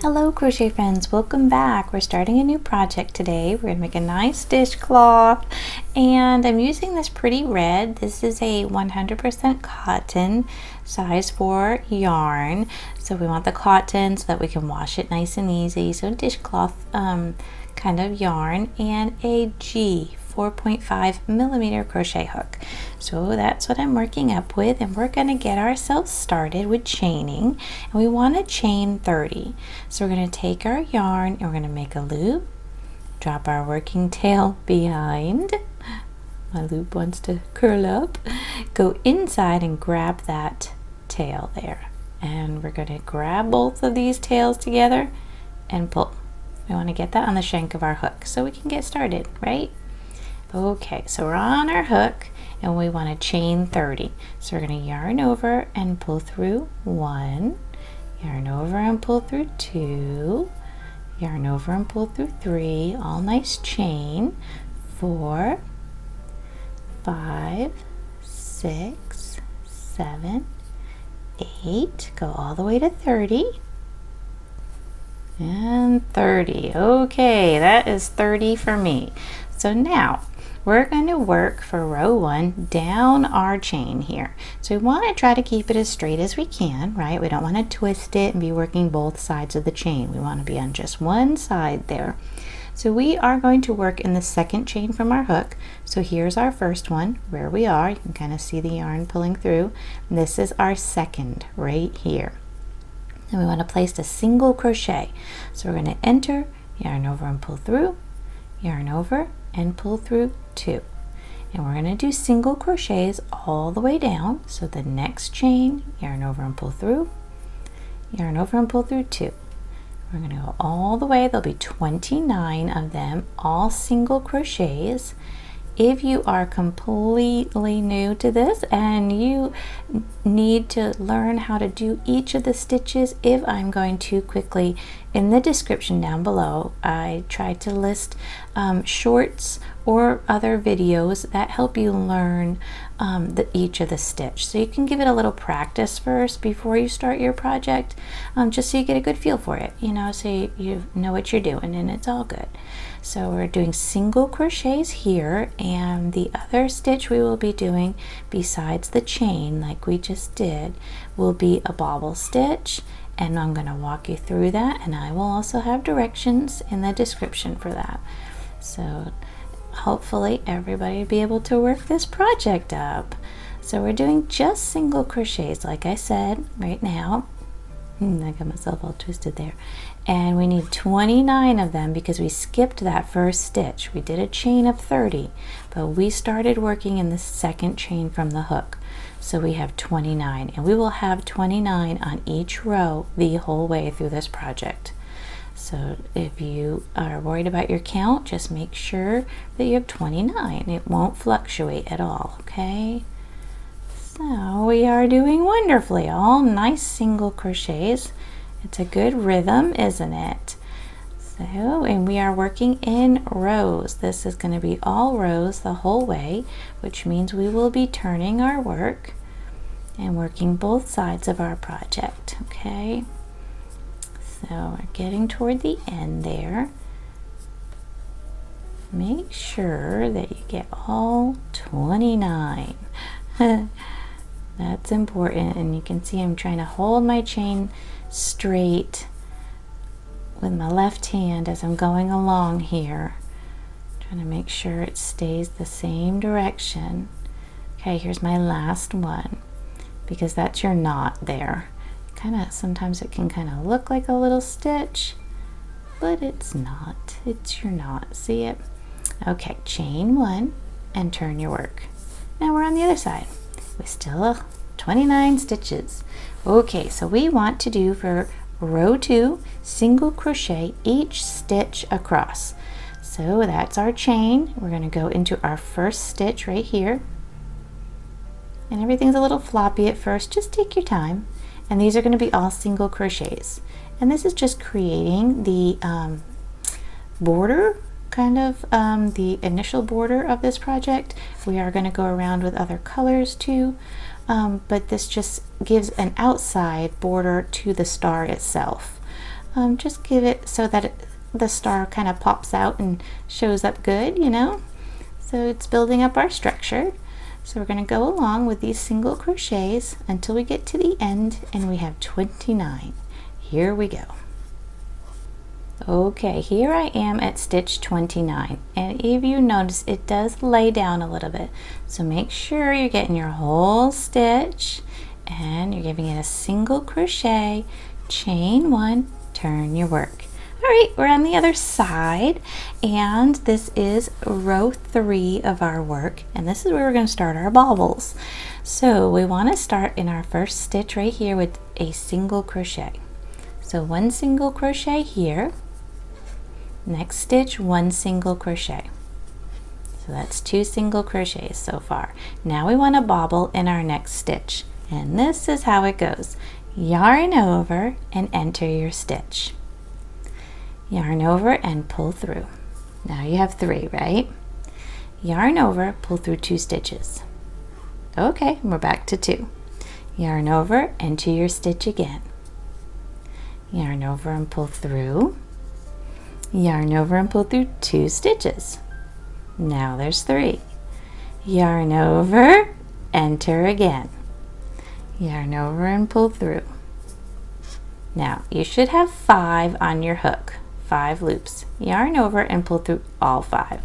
Hello crochet friends, welcome back. We're starting a new project today. We're going to make a nice dishcloth and I'm using this pretty red. This is a 100% cotton size 4 yarn. So we want the cotton so that we can wash it nice and easy. So dishcloth kind of yarn and a G 4.5 millimeter crochet hook. So that's what I'm working up with, and we're going to get ourselves started with chaining, and we want to chain 30. So we're going to take our yarn and we're going to make a loop, drop our working tail behind. My loop wants to curl up. Go inside and grab that tail there, and we're going to grab both of these tails together and pull. We want to get that on the shank of our hook so we can get started, right? Okay, so we're on our hook and we want to chain 30. So we're going to yarn over and pull through 1, yarn over and pull through 2, yarn over and pull through 3, all nice chain, 4, 5, 6, 7, 8, go all the way to 30. And 30. Okay, that is 30 for me. So now we're going to work for row 1 down our chain here. So we want to try to keep it as straight as we can, right? We don't want to twist it and be working both sides of the chain. We want to be on just one side there. So we are going to work in the second chain from our hook. So here's our first one where we are. You can kind of see the yarn pulling through. And this is our second right here. And we want to place a single crochet. So we're going to enter, yarn over and pull through, yarn over and pull through 2, and we're going to do single crochets all the way down. So the next chain, yarn over and pull through, yarn over and pull through 2. We're going to go all the way. There'll be 29 of them, all single crochets. If you are completely new to this and you need to learn how to do each of the stitches, if I'm going too quickly, in the description down below I try to list shorts or other videos that help you learn each of the stitch, so you can give it a little practice first before you start your project, just so you get a good feel for it, you know, so you know what you're doing and it's all good. So we're doing single crochets here, and the other stitch we will be doing besides the chain like we just did will be a bobble stitch, and I'm going to walk you through that, and I will also have directions in the description for that. So hopefully everybody will be able to work this project up. So we're doing just single crochets like I said right now. I got myself all twisted there. And we need 29 of them because we skipped that first stitch. We did a chain of 30, but we started working in the second chain from the hook. So we have 29, and we will have 29 on each row the whole way through this project. So if you are worried about your count, just make sure that you have 29. It won't fluctuate at all, okay? So we are doing wonderfully, all nice single crochets. It's a good rhythm, isn't it? So, and we are working in rows. This is going to be all rows the whole way, which means we will be turning our work and working both sides of our project, okay? So we're getting toward the end there. Make sure that you get all 29. That's important, and you can see I'm trying to hold my chain straight with my left hand as I'm going along here, trying to make sure it stays the same direction. Okay, here's my last one, because that's your knot there. Kind of sometimes it can kind of look like a little stitch, but it's not. It's your knot. See it? Okay, chain 1 and turn your work. Now we're on the other side. We still have 29 stitches. Okay, so we want to do for row 2 single crochet each stitch across. So that's our chain. We're going to go into our first stitch right here, and everything's a little floppy at first. Just take your time, and these are going to be all single crochets, and this is just creating the border, kind of the initial border of this project. We are going to go around with other colors too, but this just gives an outside border to the star itself. Just give it so that the star kind of pops out and shows up good, you know. So it's building up our structure. So we're going to go along with these single crochets until we get to the end, and we have 29. Here we go. Okay, here I am at stitch 29, and if you notice, it does lay down a little bit. So make sure you're getting your whole stitch and you're giving it a single crochet, chain 1, turn your work. All right, we're on the other side, and this is row 3 of our work, and this is where we're going to start our bobbles. So we want to start in our first stitch right here with a single crochet. So 1 single crochet here, next stitch 1 single crochet. So that's 2 single crochets so far. Now we want to bobble in our next stitch, and this is how it goes. Yarn over and enter your stitch. Yarn over and pull through. Now you have 3, right? Yarn over, pull through 2 stitches. Okay, we're back to 2. Yarn over, enter your stitch again. Yarn over and pull through. Yarn over and pull through 2 stitches. Now there's 3. Yarn over, enter again. Yarn over and pull through. Now you should have 5 on your hook, 5 loops. Yarn over and pull through all 5.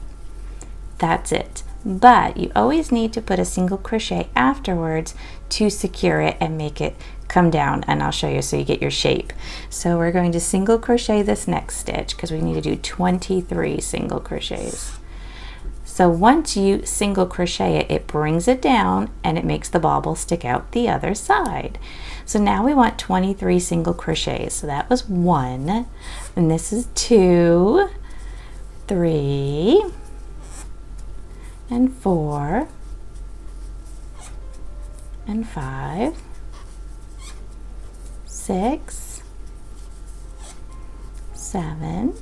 That's it. But you always need to put a single crochet afterwards to secure it and make it come down, and I'll show you so you get your shape. So we're going to single crochet this next stitch because we need to do 23 single crochets. So once you single crochet it, it brings it down and it makes the bobble stick out the other side. So now we want 23 single crochets. So that was 1, and this is 2, 3, and 4, and 5, 6, 7,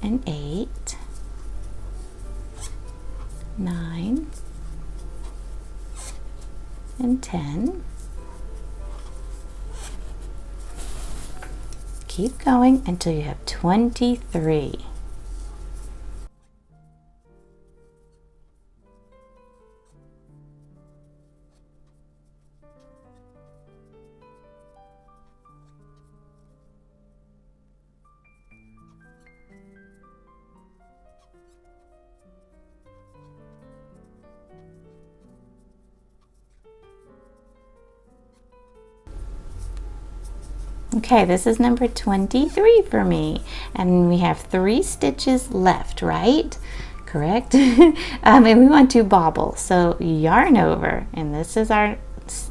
and 8, 9, and 10. Keep going until you have 23. Okay, this is number 23 for me, and we have 3 stitches left, right? Correct? And we want to bobble, so yarn over, and this is our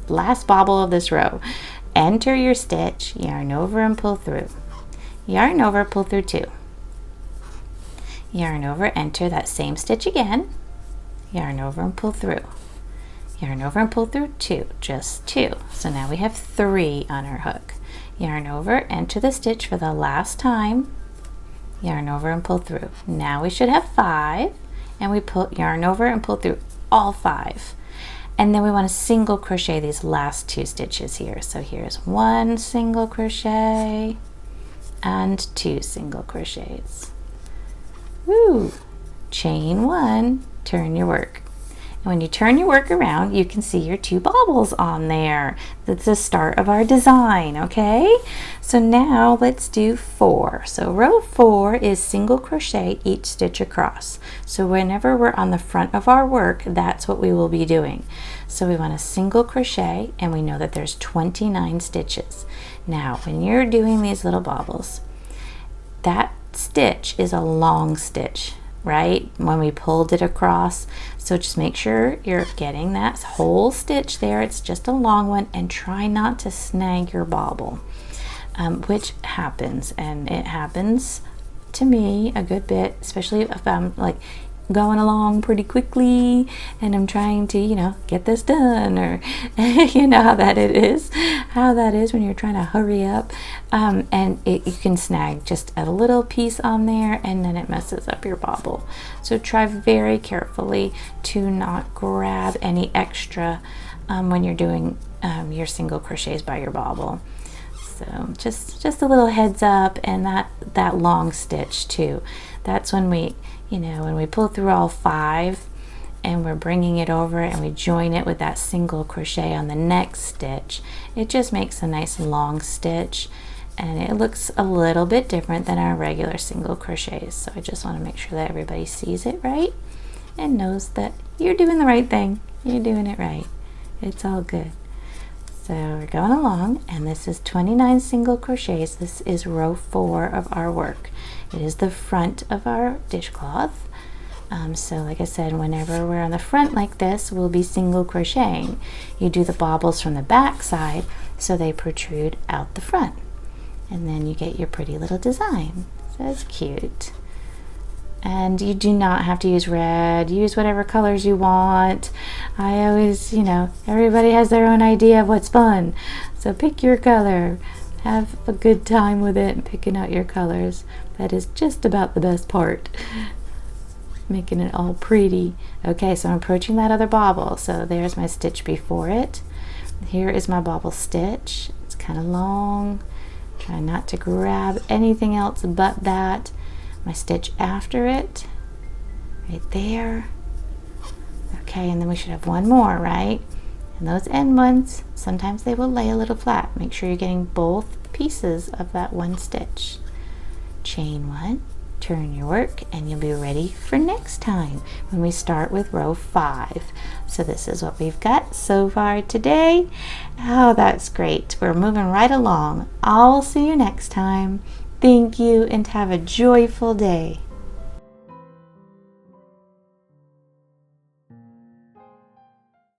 last bobble of this row. Enter your stitch, yarn over and pull through. Yarn over, pull through 2. Yarn over, enter that same stitch again. Yarn over and pull through. Yarn over and pull through 2, just 2. So now we have 3 on our hook. Yarn over, enter the stitch for the last time. Yarn over and pull through. Now we should have 5, and we pull yarn over and pull through all 5. And then we want to single crochet these last 2 stitches here. So here's 1 single crochet and 2 single crochets. Woo! Chain 1, turn your work. And when you turn your work around, you can see your 2 bobbles on there. That's the start of our design, okay? So now let's do 4. So row 4 is single crochet each stitch across. So whenever we're on the front of our work, that's what we will be doing. So we want a single crochet, and we know that there's 29 stitches. Now, when you're doing these little bobbles, that stitch is a long stitch, right, when we pulled it across. So just make sure you're getting that whole stitch there. It's just a long one, and try not to snag your bobble, which happens, and it happens to me a good bit, especially if I'm like going along pretty quickly and I'm trying to, you know, get this done, or you know how that is when you're trying to hurry up, and you can snag just a little piece on there, and then it messes up your bobble. So try very carefully to not grab any extra when you're doing your single crochets by your bobble. So just a little heads up, and that long stitch too. That's when we, when we pull through all 5 and we're bringing it over and we join it with that single crochet on the next stitch. It just makes a nice long stitch, and it looks a little bit different than our regular single crochets. So I just want to make sure that everybody sees it right and knows that you're doing the right thing. You're doing it right. It's all good. So we're going along, and this is 29 single crochets. This is row 4 of our work. It is the front of our dishcloth. So like I said, whenever we're on the front like this, we'll be single crocheting. You do the bobbles from the back side so they protrude out the front, and then you get your pretty little design. So it's cute. And you do not have to use red. Use whatever colors you want. I always, everybody has their own idea of what's fun. So pick your color. Have a good time with it and picking out your colors. That is just about the best part. Making it all pretty. Okay, so I'm approaching that other bobble. So there's my stitch before it. Here is my bobble stitch. It's kind of long. Try not to grab anything else but that. My stitch after it, right there. Okay, and then we should have one more, right? And those end ones, sometimes they will lay a little flat. Make sure you're getting both pieces of that one stitch. Chain 1, turn your work, and you'll be ready for next time when we start with row 5. So this is what we've got so far today. Oh, that's great. We're moving right along. I'll see you next time. Thank you, and have a joyful day.